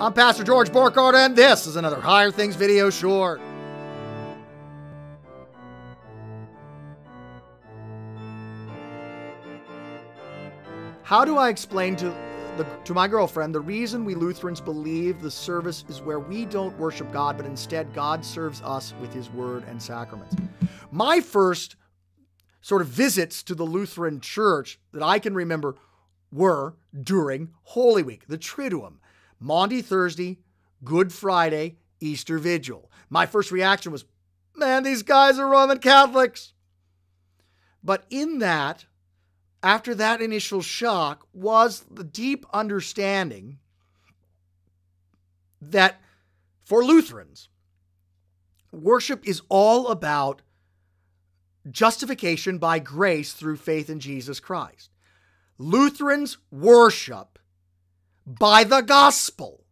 I'm Pastor George Borghardt, and this is another Higher Things video short. How do I explain to my girlfriend the reason we Lutherans believe the service is where we don't worship God, but instead God serves us with His Word and sacraments? My first sort of visits to the Lutheran church that I can remember were during Holy Week, the Triduum, Maundy Thursday, Good Friday, Easter Vigil. My first reaction was, man, these guys are Roman Catholics. But in that, after that initial shock, was the deep understanding that for Lutherans, worship is all about justification by grace through faith in Jesus Christ. Lutherans worship by the gospel.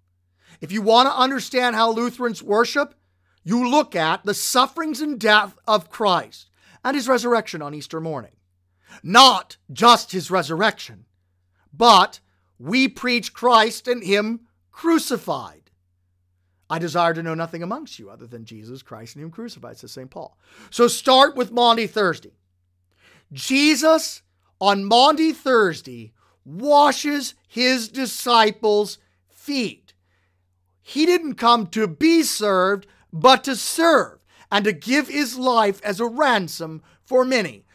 If you want to understand how Lutherans worship, you look at the sufferings and death of Christ and His resurrection on Easter morning. Not just His resurrection, but we preach Christ and Him crucified. I desire to know nothing amongst you other than Jesus Christ and Him crucified, says St. Paul. So start with Maundy Thursday. Jesus on Maundy Thursday washes His disciples' feet. He didn't come to be served, but to serve and to give His life as a ransom for many.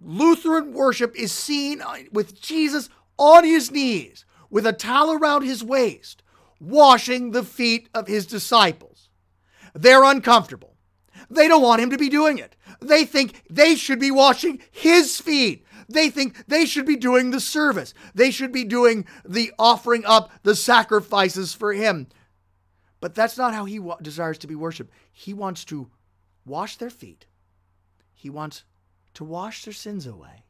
Lutheran worship is seen with Jesus on His knees with a towel around His waist, washing the feet of His disciples. They're uncomfortable. They don't want Him to be doing it. They think they should be washing His feet. They think they should be doing the service. They should be doing the offering up the sacrifices for Him. But that's not how He desires to be worshiped. He wants to wash their feet. He wants to wash their sins away.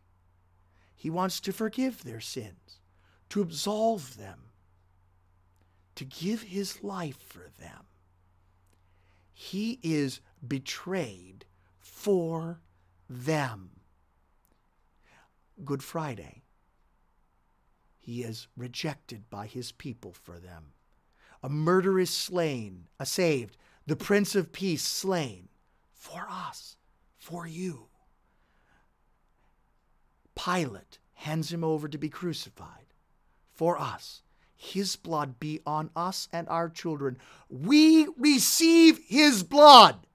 He wants to forgive their sins, to absolve them, to give His life for them. He is betrayed for them. Good Friday, He is rejected by His people for them. A murderer is slain, saved, the Prince of Peace slain for us, for you. Pilate hands Him over to be crucified for us. His blood be on us and our children. We receive His blood.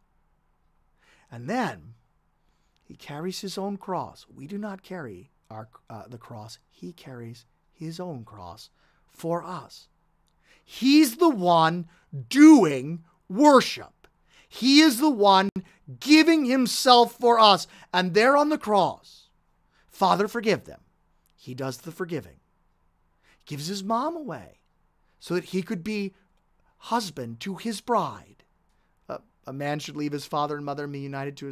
And then He carries His own cross. We do not carry the cross. He carries His own cross for us. He's the one doing worship. He is the one giving Himself for us. And there on the cross, Father, forgive them. He does the forgiving. Gives His mom away so that He could be husband to His bride. A man should leave his father and mother and be united to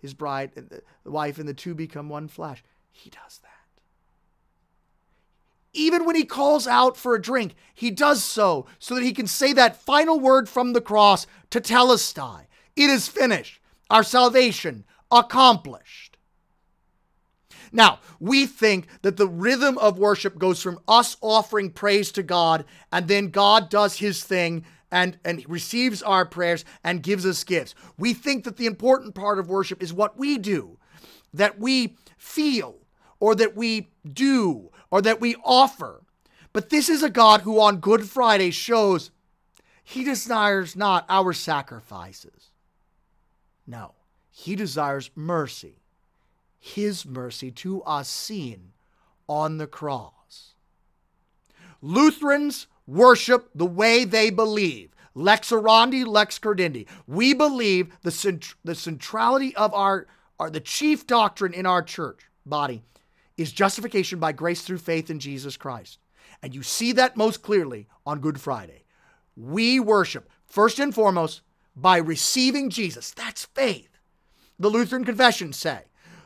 his bride, the wife, and the two become one flesh. He does that. Even when He calls out for a drink, He does so that He can say that final word from the cross, tetelestai. It is finished. Our salvation accomplished. Now, we think that the rhythm of worship goes from us offering praise to God, and then God does His thing and receives our prayers and gives us gifts. We think that the important part of worship is what we do, that we feel, or that we do, or that we offer. But this is a God who on Good Friday shows He desires not our sacrifices. No, He desires mercy. His mercy to us seen on the cross. Lutherans worship the way they believe. Lex orandi, lex credendi. We believe the centrality of the chief doctrine in our church body is justification by grace through faith in Jesus Christ. And you see that most clearly on Good Friday. We worship first and foremost by receiving Jesus. That's faith. The Lutheran confessions say,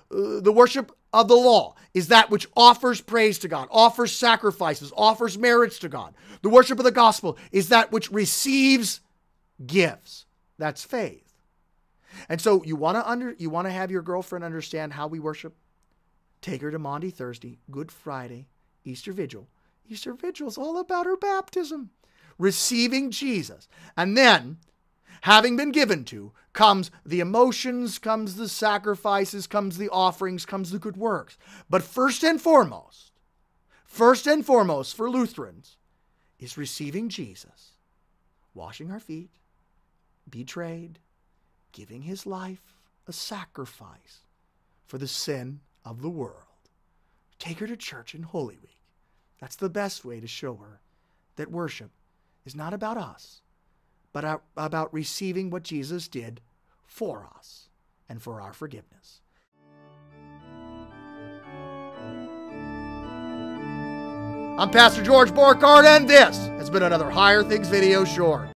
the worship of the law is that which offers praise to God, offers sacrifices, offers merits to God. The worship of the gospel is that which receives gifts. That's faith. And so you want to have your girlfriend understand how we worship? Take her to Maundy Thursday, Good Friday, Easter Vigil. Easter Vigil is all about her baptism. receiving Jesus. And then, having been given to, comes the emotions, comes the sacrifices, comes the offerings, comes the good works. But first and foremost for Lutherans is receiving Jesus, washing our feet, betrayed, giving his life a sacrifice for the sin of the world. Take her to church in Holy Week. That's the best way to show her that worship is not about us, but about receiving what Jesus did for us and for our forgiveness. I'm Pastor George Borghardt, and this has been another Higher Things video short.